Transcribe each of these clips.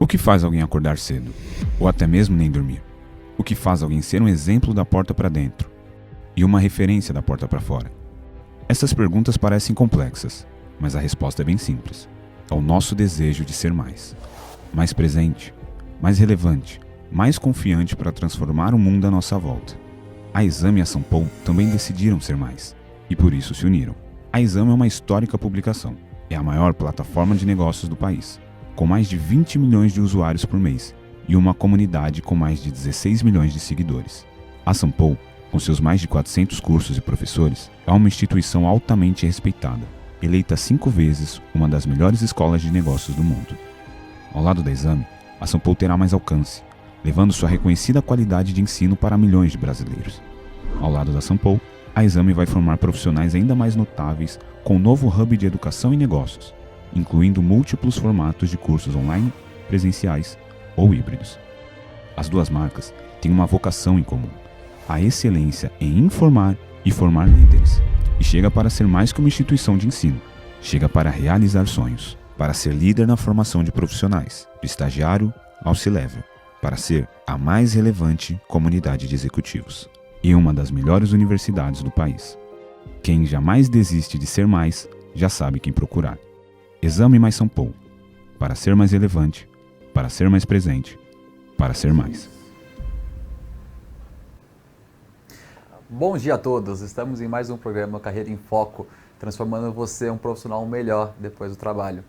O que faz alguém acordar cedo? Ou até mesmo nem dormir? O que faz alguém ser um exemplo da porta para dentro? E uma referência da porta para fora? Essas perguntas parecem complexas, mas a resposta é bem simples. É o nosso desejo de ser mais. Mais presente, mais relevante, mais confiante para transformar o mundo à nossa volta. A Exame e a Sampo também decidiram ser mais, e por isso se uniram. A Exame é uma histórica publicação. É a maior plataforma de negócios do país, com mais de 20 milhões de usuários por mês e uma comunidade com mais de 16 milhões de seguidores. A Sampo, com seus mais de 400 cursos e professores, é uma instituição altamente respeitada, eleita 5 vezes uma das melhores escolas de negócios do mundo. Ao lado da Exame, a Sampo terá mais alcance, levando sua reconhecida qualidade de ensino para milhões de brasileiros. Ao lado da Sampo, a Exame vai formar profissionais ainda mais notáveis com um novo hub de educação e negócios, incluindo múltiplos formatos de cursos online, presenciais ou híbridos. As duas marcas têm uma vocação em comum: a excelência em informar e formar líderes. E chega para ser mais que uma instituição de ensino, chega para realizar sonhos, para ser líder na formação de profissionais, do estagiário ao C-Level, para ser a mais relevante comunidade de executivos e uma das melhores universidades do país. Quem jamais desiste de ser mais, já sabe quem procurar. Exame mais Sampo, para ser mais relevante, para ser mais presente, para ser mais. Bom dia a todos, estamos em mais um programa Carreira em Foco, transformando você um profissional melhor depois do trabalho.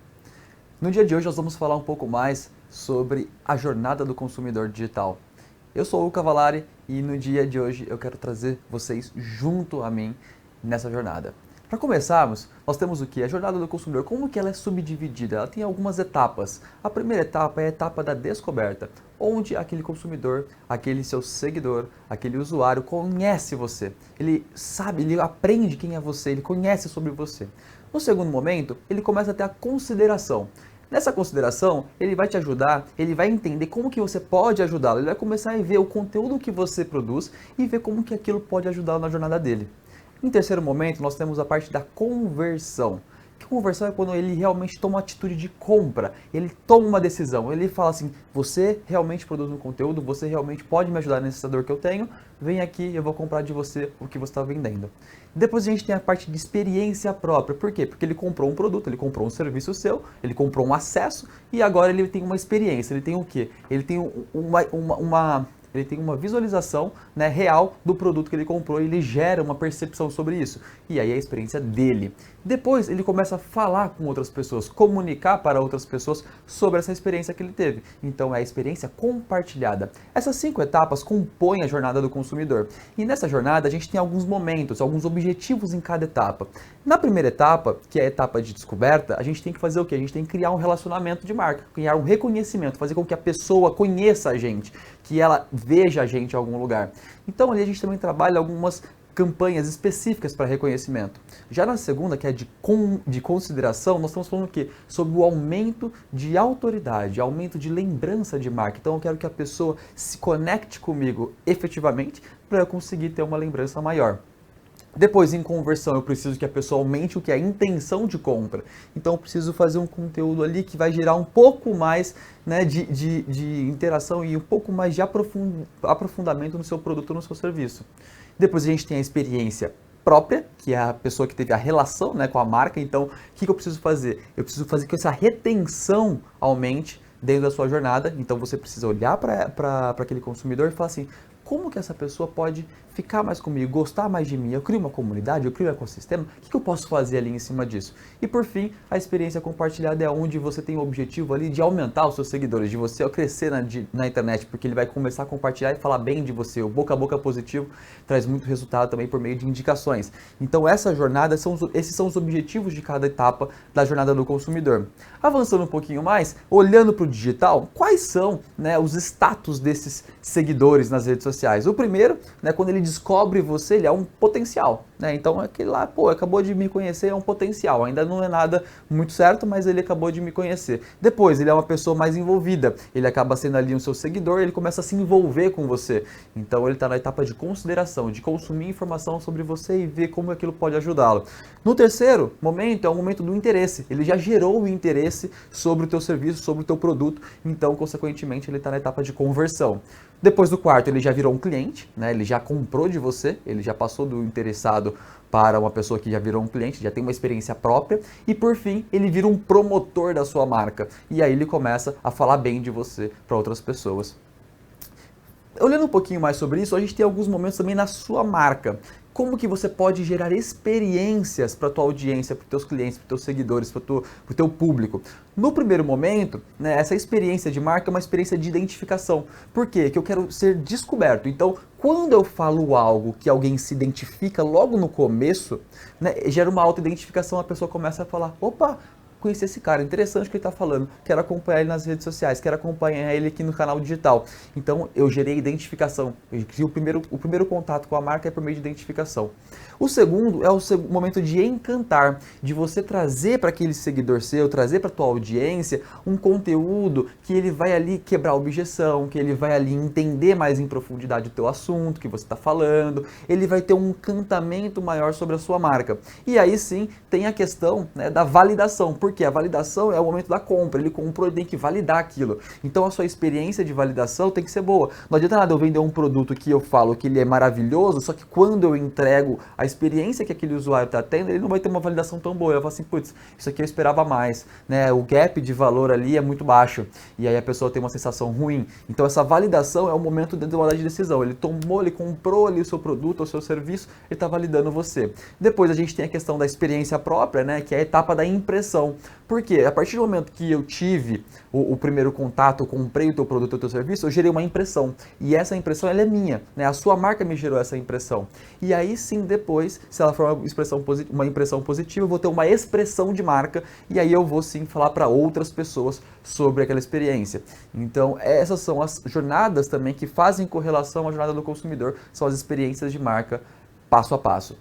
No dia de hoje nós vamos falar um pouco mais sobre a jornada do consumidor digital. Eu sou o Cavalari e no dia de hoje eu quero trazer vocês junto a mim nessa jornada. Para começarmos, nós temos o que? A jornada do consumidor, como que ela é subdividida? Ela tem algumas etapas. A primeira etapa é a etapa da descoberta, onde aquele consumidor, aquele seu seguidor, aquele usuário conhece você. Ele sabe, ele aprende quem é você, ele conhece sobre você. No segundo momento, ele começa a ter a consideração. Nessa consideração, ele vai te ajudar, ele vai entender como que você pode ajudá-lo, ele vai começar a ver o conteúdo que você produz e ver como que aquilo pode ajudá-lo na jornada dele. Em terceiro momento, nós temos a parte da conversão. Que conversão é quando ele realmente toma uma atitude de compra, ele toma uma decisão, ele fala assim, você realmente produz um conteúdo, você realmente pode me ajudar nessa dor que eu tenho, vem aqui, eu vou comprar de você o que você está vendendo. Depois a gente tem a parte de experiência própria, por quê? Porque ele comprou um produto, ele comprou um serviço seu, ele comprou um acesso e agora ele tem uma experiência, ele tem o quê? Ele tem ele tem uma visualização, né, real do produto que ele comprou e ele gera uma percepção sobre isso. E aí é a experiência dele. Depois ele começa a falar com outras pessoas, comunicar para outras pessoas sobre essa experiência que ele teve. Então é a experiência compartilhada. Essas 5 etapas compõem a jornada do consumidor. E nessa jornada a gente tem alguns momentos, alguns objetivos em cada etapa. Na primeira etapa, que é a etapa de descoberta, a gente tem que fazer o quê? A gente tem que criar um relacionamento de marca, criar um reconhecimento, fazer com que a pessoa conheça a gente, que ela veja a gente em algum lugar. Então ali a gente também trabalha algumas campanhas específicas para reconhecimento. Já na segunda, que é de consideração, nós estamos falando o quê? Sobre o aumento de autoridade, aumento de lembrança de marca. Então eu quero que a pessoa se conecte comigo efetivamente para eu conseguir ter uma lembrança maior. Depois, em conversão, eu preciso que a pessoa aumente o que é a intenção de compra. Então, eu preciso fazer um conteúdo ali que vai gerar um pouco mais, né, de interação e um pouco mais de aprofundamento no seu produto, no seu serviço. Depois, a gente tem a experiência própria, que é a pessoa que teve a relação, né, com a marca. Então, o que eu preciso fazer? Eu preciso fazer que essa retenção aumente dentro da sua jornada. Então, você precisa olhar para aquele consumidor e falar assim, como que essa pessoa pode ficar mais comigo, gostar mais de mim? Eu crio uma comunidade, eu crio um ecossistema, o que eu posso fazer ali em cima disso? E por fim, a experiência compartilhada é onde você tem o objetivo ali de aumentar os seus seguidores, de você crescer na internet, porque ele vai começar a compartilhar e falar bem de você. O boca a boca positivo traz muito resultado também por meio de indicações. Então essa jornada, esses são os objetivos de cada etapa da jornada do consumidor. Avançando um pouquinho mais, olhando para o digital, quais são, né, os status desses seguidores nas redes sociais? O primeiro, né, quando ele descobre você, ele é um potencial, né? Então aquele lá, pô, acabou de me conhecer, é um potencial. Ainda não é nada muito certo, mas ele acabou de me conhecer. Depois, ele é uma pessoa mais envolvida. Ele acaba sendo ali um seu seguidor, ele começa a se envolver com você. Então ele está na etapa de consideração, de consumir informação sobre você e ver como aquilo pode ajudá-lo. No terceiro momento, é o momento do interesse. Ele já gerou o interesse sobre o teu serviço, sobre o teu produto. produto, então, consequentemente, ele está na etapa de conversão. Depois do quarto, ele já virou um cliente, né? Ele já comprou de você, ele já passou do interessado para uma pessoa que já virou um cliente, já tem uma experiência própria, e por fim, ele vira um promotor da sua marca, e aí ele começa a falar bem de você para outras pessoas. Olhando um pouquinho mais sobre isso, a gente tem alguns momentos também na sua marca. Como que você pode gerar experiências para a tua audiência, para os teus clientes, para os teus seguidores, para o teu público? No primeiro momento, né, essa experiência de marca é uma experiência de identificação. Por quê? Que eu quero ser descoberto. Então, quando eu falo algo que alguém se identifica logo no começo, né, gera uma auto-identificação, a pessoa começa a falar, opa, conheci esse cara, interessante o que ele está falando, quero acompanhar ele nas redes sociais, quero acompanhar ele aqui no canal digital. Então eu gerei identificação, o primeiro contato com a marca é por meio de identificação. O segundo é o momento de encantar, de você trazer para aquele seguidor seu, trazer para a tua audiência um conteúdo que ele vai ali quebrar a objeção, que ele vai ali entender mais em profundidade o teu assunto que você está falando, ele vai ter um encantamento maior sobre a sua marca. E aí sim tem a questão, né, da validação, porque a validação é o momento da compra, ele comprou, ele tem que validar aquilo. Então a sua experiência de validação tem que ser boa. Não adianta nada eu vender um produto que eu falo que ele é maravilhoso, só que quando eu entrego a experiência que aquele usuário está tendo, ele não vai ter uma validação tão boa. Eu falo assim, putz, isso aqui eu esperava mais, né? O gap de valor ali é muito baixo, e aí a pessoa tem uma sensação ruim. Então essa validação é o momento da tomada de decisão. Ele tomou, ele comprou ali o seu produto, o seu serviço, ele está validando você. Depois a gente tem a questão da experiência própria, né? Que é a etapa da impressão. Por quê? A partir do momento que eu tive o primeiro contato, eu comprei o teu produto, o teu serviço, eu gerei uma impressão. E essa impressão ela é minha, né? A sua marca me gerou essa impressão. E aí sim, depois, se ela for uma impressão positiva, eu vou ter uma expressão de marca e aí eu vou sim falar para outras pessoas sobre aquela experiência. Então, essas são as jornadas também que fazem correlação à jornada do consumidor, são as experiências de marca passo a passo.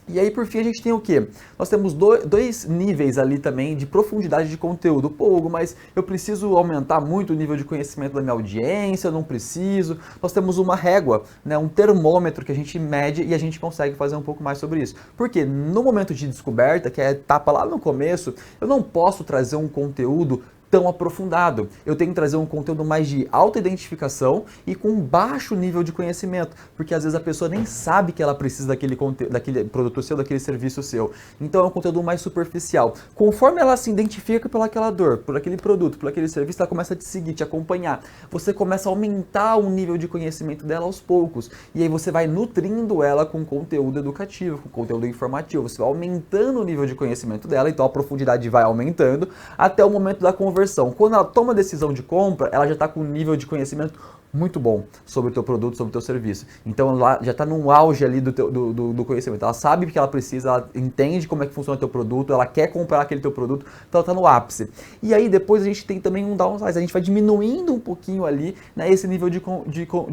E aí, por fim, a gente tem o quê? Nós temos dois níveis ali também de profundidade de conteúdo. Pô, Hugo, mas eu preciso aumentar muito o nível de conhecimento da minha audiência, eu não preciso. Nós temos uma régua, né, um termômetro que a gente mede e a gente consegue fazer um pouco mais sobre isso. Porque no momento de descoberta, que é a etapa lá no começo, eu não posso trazer um conteúdo tão aprofundado. Eu tenho que trazer um conteúdo mais de auto-identificação e com baixo nível de conhecimento, porque às vezes a pessoa nem sabe que ela precisa daquele produto seu, daquele serviço seu. Então é um conteúdo mais superficial. Conforme ela se identifica por aquela dor, por aquele produto, por aquele serviço, ela começa a te seguir, te acompanhar. Você começa a aumentar o nível de conhecimento dela aos poucos. E aí você vai nutrindo ela com conteúdo educativo, com conteúdo informativo. Você vai aumentando o nível de conhecimento dela, então a profundidade vai aumentando até o momento da conversão. Quando ela toma a decisão de compra, ela já está com um nível de conhecimento muito bom sobre o teu produto, sobre o teu serviço. Então ela já está num auge ali do conhecimento. Ela sabe o que ela precisa, ela entende como é que funciona o teu produto, ela quer comprar aquele teu produto, então ela está no ápice. E aí depois a gente tem também um downsize, a gente vai diminuindo um pouquinho ali, né, esse nível de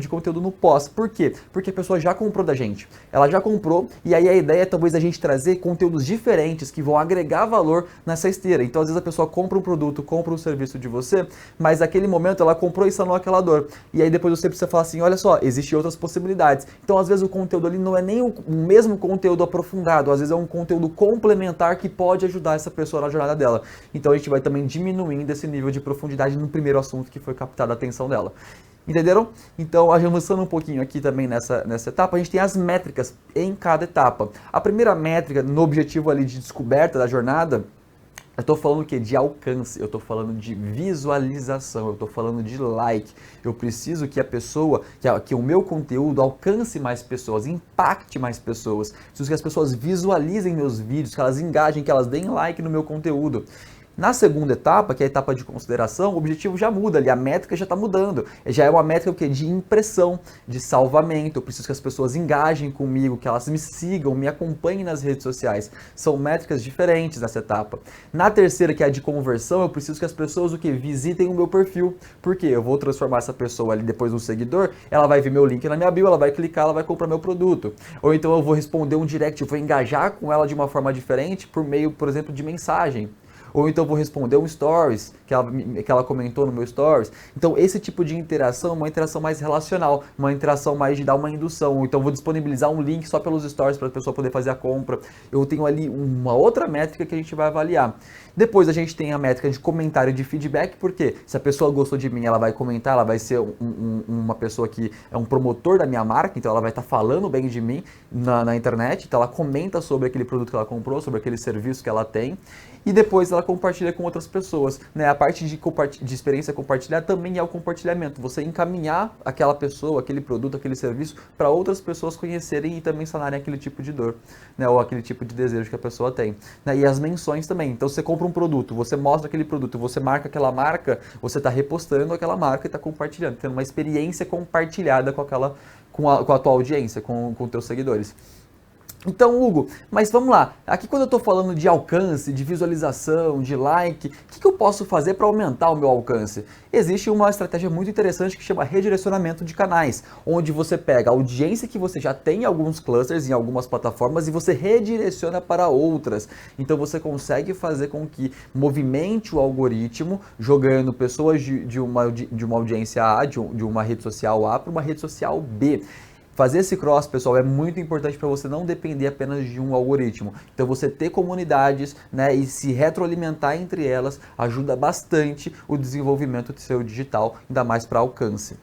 conteúdo no pós. Por quê? Porque a pessoa já comprou da gente. Ela já comprou e aí a ideia é talvez a gente trazer conteúdos diferentes que vão agregar valor nessa esteira. Então às vezes a pessoa compra um produto, compra um serviço de você, mas naquele momento ela comprou e sanou aquela dor. E aí depois você precisa falar assim, olha só, existem outras possibilidades. Então, às vezes, o conteúdo ali não é nem o mesmo conteúdo aprofundado, às vezes é um conteúdo complementar que pode ajudar essa pessoa na jornada dela. Então, a gente vai também diminuindo esse nível de profundidade no primeiro assunto que foi captada a atenção dela. Entenderam? Então, avançando um pouquinho aqui também nessa etapa, a gente tem as métricas em cada etapa. A primeira métrica, no objetivo ali de descoberta da jornada, eu estou falando o quê? De alcance, eu estou falando de visualização, eu estou falando de like. Eu preciso que a pessoa, que o meu conteúdo alcance mais pessoas, impacte mais pessoas. Preciso que as pessoas visualizem meus vídeos, que elas engajem, que elas deem like no meu conteúdo. Na segunda etapa, que é a etapa de consideração, o objetivo já muda ali, a métrica já está mudando. Já é uma métrica o quê? De impressão, de salvamento. Eu preciso que as pessoas engajem comigo, que elas me sigam, me acompanhem nas redes sociais. São métricas diferentes nessa etapa. Na terceira, que é a de conversão, eu preciso que as pessoas o quê? Visitem o meu perfil. Por quê? Eu vou transformar essa pessoa ali depois num seguidor, ela vai ver meu link na minha bio, ela vai clicar, ela vai comprar meu produto. Ou então eu vou responder um direct, eu vou engajar com ela de uma forma diferente por meio, por exemplo, de mensagem. ou então vou responder um stories que ela comentou no meu stories. Então esse tipo de interação é uma interação mais relacional, uma interação mais de dar uma indução, ou então vou disponibilizar um link só pelos stories para a pessoa poder fazer a compra. Eu tenho ali uma outra métrica que a gente vai avaliar. Depois a gente tem a métrica de comentário de feedback, porque se a pessoa gostou de mim, ela vai comentar, ela vai ser uma pessoa que é um promotor da minha marca, então ela vai estar falando bem de mim na internet, então ela comenta sobre aquele produto que ela comprou, sobre aquele serviço que ela tem, e depois ela compartilha com outras pessoas, né? A parte de experiência compartilhada também é o compartilhamento, você encaminhar aquela pessoa, aquele produto, aquele serviço para outras pessoas conhecerem e também sanarem aquele tipo de dor, né? Ou aquele tipo de desejo que a pessoa tem, né? E as menções também, então você compra um produto, você mostra aquele produto, você marca aquela marca, você está repostando aquela marca e está compartilhando, tendo uma experiência compartilhada com a tua audiência, com os teus seguidores. Então, Hugo, mas vamos lá, aqui quando eu estou falando de alcance, de visualização, de like, o que eu posso fazer para aumentar o meu alcance? Existe uma estratégia muito interessante que chama redirecionamento de canais, onde você pega a audiência que você já tem em alguns clusters, em algumas plataformas, e você redireciona para outras. Então você consegue fazer com que movimente o algoritmo, jogando pessoas de uma audiência A, de uma rede social A para uma rede social B. Fazer esse cross, pessoal, é muito importante para você não depender apenas de um algoritmo. Então você ter comunidades, né, e se retroalimentar entre elas ajuda bastante o desenvolvimento do seu digital, ainda mais para alcance.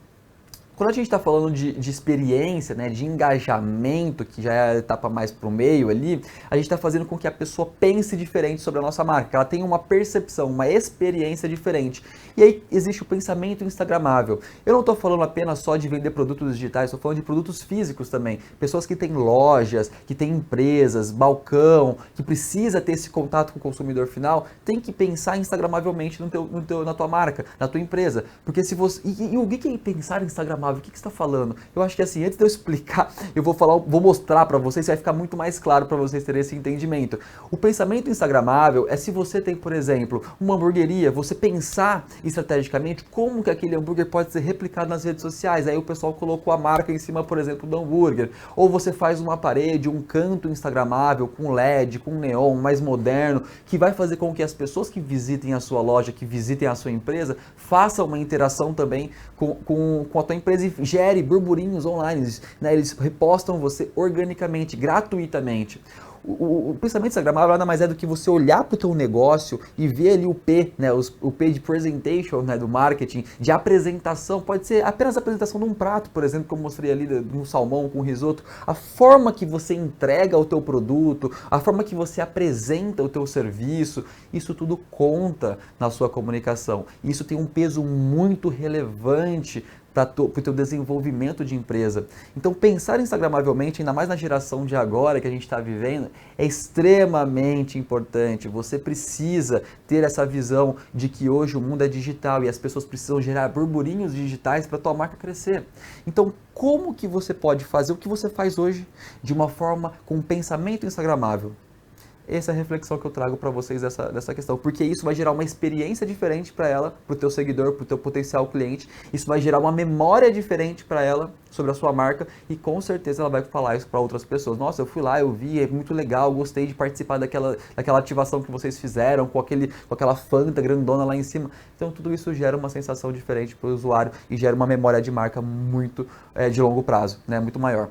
Quando a gente está falando de experiência, né, de engajamento, que já é a etapa mais para o meio ali, a gente está fazendo com que a pessoa pense diferente sobre a nossa marca, que ela tenha uma percepção, uma experiência diferente. E aí existe o pensamento instagramável. Eu não estou falando apenas só de vender produtos digitais, estou falando de produtos físicos também. Pessoas que têm lojas, que têm empresas, balcão, que precisa ter esse contato com o consumidor final, tem que pensar instagramavelmente na tua marca, na tua empresa. Porque se você... E o que é pensar instagramável? O que você está falando? Eu acho que assim, antes de eu explicar, eu vou mostrar para vocês, vai ficar muito mais claro para vocês terem esse entendimento. O pensamento instagramável é se você tem, por exemplo, uma hamburgueria, você pensar estrategicamente como que aquele hambúrguer pode ser replicado nas redes sociais. Aí o pessoal colocou a marca em cima, por exemplo, do hambúrguer. Ou você faz uma parede, um canto instagramável com LED, com neon, mais moderno, que vai fazer com que as pessoas que visitem a sua loja, que visitem a sua empresa, façam uma interação também com a tua empresa e gere burburinhos online, né? Eles repostam você organicamente, gratuitamente. O pensamento instagramável nada mais é do que você olhar para o teu negócio e ver ali o P, né, o P de presentation, né, do marketing, de apresentação, pode ser apenas a apresentação de um prato, por exemplo, como eu mostrei ali, de um salmão com risoto, a forma que você entrega o teu produto, a forma que você apresenta o teu serviço, isso tudo conta na sua comunicação. Isso tem um peso muito relevante para o teu desenvolvimento de empresa. Então pensar instagramavelmente, ainda mais na geração de agora que a gente está vivendo, é extremamente importante. Você precisa ter essa visão de que hoje o mundo é digital e as pessoas precisam gerar burburinhos digitais para a tua marca crescer. Então como que você pode fazer o que você faz hoje de uma forma com um pensamento instagramável? Essa é a reflexão que eu trago para vocês dessa questão, porque isso vai gerar uma experiência diferente para ela, para o teu seguidor, para o teu potencial cliente, isso vai gerar uma memória diferente para ela sobre a sua marca e com certeza ela vai falar isso para outras pessoas. Nossa, eu fui lá, eu vi, é muito legal, gostei de participar daquela ativação que vocês fizeram, com aquela Fanta grandona lá em cima. Então tudo isso gera uma sensação diferente para o usuário e gera uma memória de marca muito de longo prazo, né, muito maior.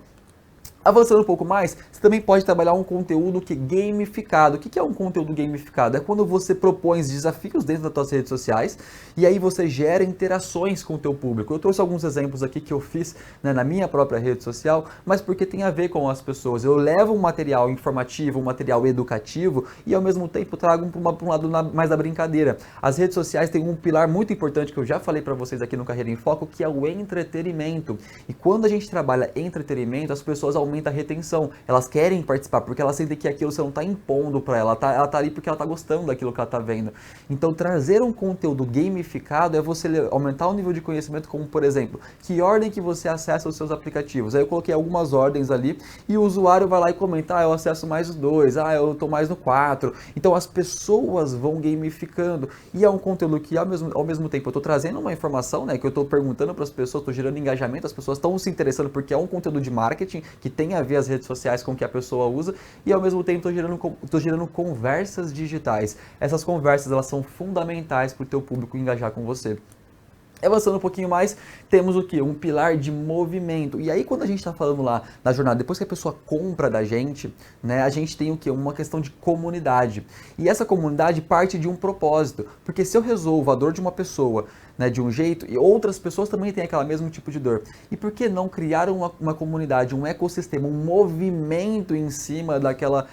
Avançando um pouco mais, você também pode trabalhar um conteúdo que é gamificado. O que é um conteúdo gamificado? É quando você propõe desafios dentro das suas redes sociais e aí você gera interações com o teu público. Eu trouxe alguns exemplos aqui que eu fiz, né, na minha própria rede social, mas porque tem a ver com as pessoas. Eu levo um material informativo, um material educativo e ao mesmo tempo trago para um lado mais da brincadeira. As redes sociais têm um pilar muito importante que eu já falei para vocês aqui no Carreira em Foco, que é o entretenimento. E quando a gente trabalha entretenimento, as pessoas aumentam a retenção, elas querem participar porque elas sentem que aquilo você não está impondo para ela, ela tá ali porque ela está gostando daquilo que ela está vendo. Então trazer um conteúdo gamificado é você aumentar o nível de conhecimento, como por exemplo, que ordem que você acessa os seus aplicativos. Aí eu coloquei algumas ordens ali e o usuário vai lá e comenta, eu acesso mais os 2, eu estou mais no 4. Então as pessoas vão gamificando e é um conteúdo que ao mesmo tempo eu estou trazendo uma informação, né, que eu estou perguntando para as pessoas, estou gerando engajamento, as pessoas estão se interessando porque é um conteúdo de marketing que tem tem a ver as redes sociais com o que a pessoa usa e ao mesmo tempo estou gerando conversas digitais. Essas conversas elas são fundamentais para o teu público engajar com você. Avançando um pouquinho mais, temos o que? Um pilar de movimento. E aí quando a gente está falando lá na jornada, depois que a pessoa compra da gente, né, a gente tem o que? Uma questão de comunidade. E essa comunidade parte de um propósito. Porque se eu resolvo a dor de uma pessoa, né, de um jeito, e outras pessoas também têm aquele mesmo tipo de dor. E por que não criar uma comunidade, um ecossistema, um movimento em cima daquela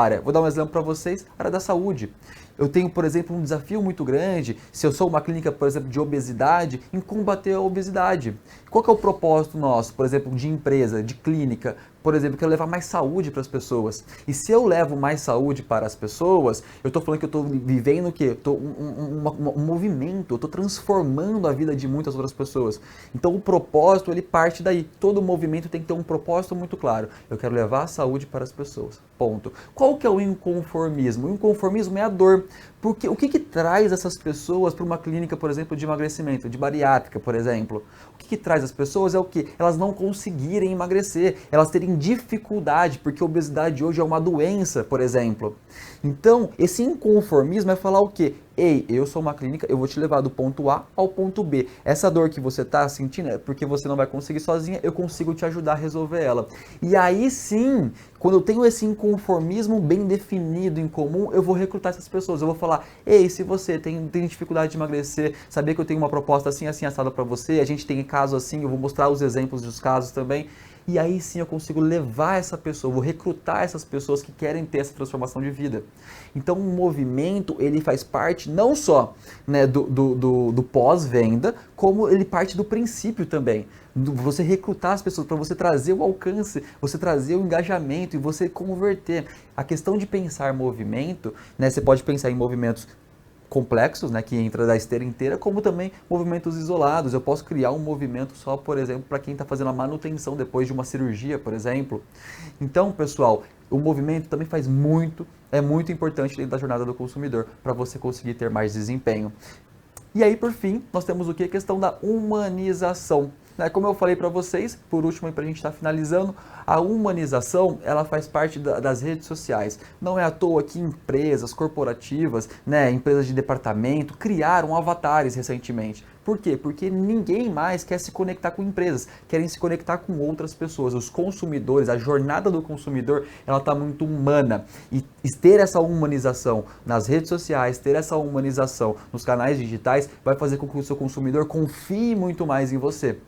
área? Vou dar um exemplo para vocês, a área da saúde. Eu tenho, por exemplo, um desafio muito grande, se eu sou uma clínica, por exemplo, de obesidade, em combater a obesidade. Qual que é o propósito nosso, por exemplo, de empresa, de clínica? Por exemplo, eu quero levar mais saúde para as pessoas. E se eu levo mais saúde para as pessoas, eu estou falando que eu estou vivendo o quê? Um movimento, eu estou transformando a vida de muitas outras pessoas. Então o propósito, ele parte daí. Todo movimento tem que ter um propósito muito claro. Eu quero levar a saúde para as pessoas. Ponto. Qual que é o inconformismo? O inconformismo é a dor. Porque o que traz essas pessoas para uma clínica, por exemplo, de emagrecimento, de bariátrica, por exemplo? O que traz as pessoas é o que? Elas não conseguirem emagrecer, elas terem dificuldade, porque a obesidade hoje é uma doença, por exemplo. Então, esse inconformismo é falar o quê? Ei, eu sou uma clínica, eu vou te levar do ponto A ao ponto B. Essa dor que você está sentindo é porque você não vai conseguir sozinha, eu consigo te ajudar a resolver ela. E aí sim, quando eu tenho esse inconformismo bem definido em comum, eu vou recrutar essas pessoas. Eu vou falar, ei, se você tem dificuldade de emagrecer, saber que eu tenho uma proposta assim, assim, assada para você, a gente tem casos assim, eu vou mostrar os exemplos dos casos também. E aí sim eu consigo levar essa pessoa, vou recrutar essas pessoas que querem ter essa transformação de vida. Então o movimento, ele faz parte não só, né, do pós-venda, como ele parte do princípio também. Você recrutar as pessoas, para você trazer o alcance, você trazer o engajamento e você converter. A questão de pensar movimento, né, você pode pensar em movimentos complexos, né, que entra da esteira inteira, como também movimentos isolados. Eu posso criar um movimento só, por exemplo, para quem está fazendo a manutenção depois de uma cirurgia, por exemplo. Então, pessoal, o movimento também é muito importante dentro da jornada do consumidor, para você conseguir ter mais desempenho. E aí, por fim, nós temos o que? A questão da humanização. Como eu falei para vocês, por último, para a gente estar finalizando, a humanização, ela faz parte das redes sociais. Não é à toa que empresas corporativas, né, empresas de departamento, criaram avatares recentemente. Por quê? Porque ninguém mais quer se conectar com empresas, querem se conectar com outras pessoas. Os consumidores, a jornada do consumidor, ela está muito humana. E ter essa humanização nas redes sociais, ter essa humanização nos canais digitais, vai fazer com que o seu consumidor confie muito mais em você.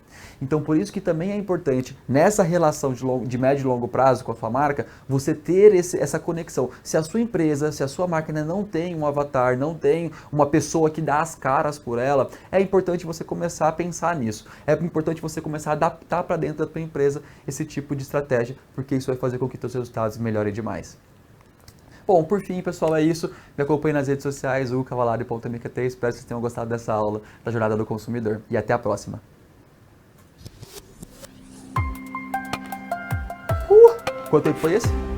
Então, por isso que também é importante, nessa relação de médio e longo prazo com a sua marca, você ter essa conexão. Se a sua empresa, se a sua marca ainda não tem um avatar, não tem uma pessoa que dá as caras por ela, é importante você começar a pensar nisso. É importante você começar a adaptar para dentro da sua empresa esse tipo de estratégia, porque isso vai fazer com que seus resultados melhorem demais. Bom, por fim, pessoal, é isso. Me acompanhe nas redes sociais, ucavalari.mkt. Espero que vocês tenham gostado dessa aula da jornada do consumidor. E até a próxima. Quanto tempo foi esse?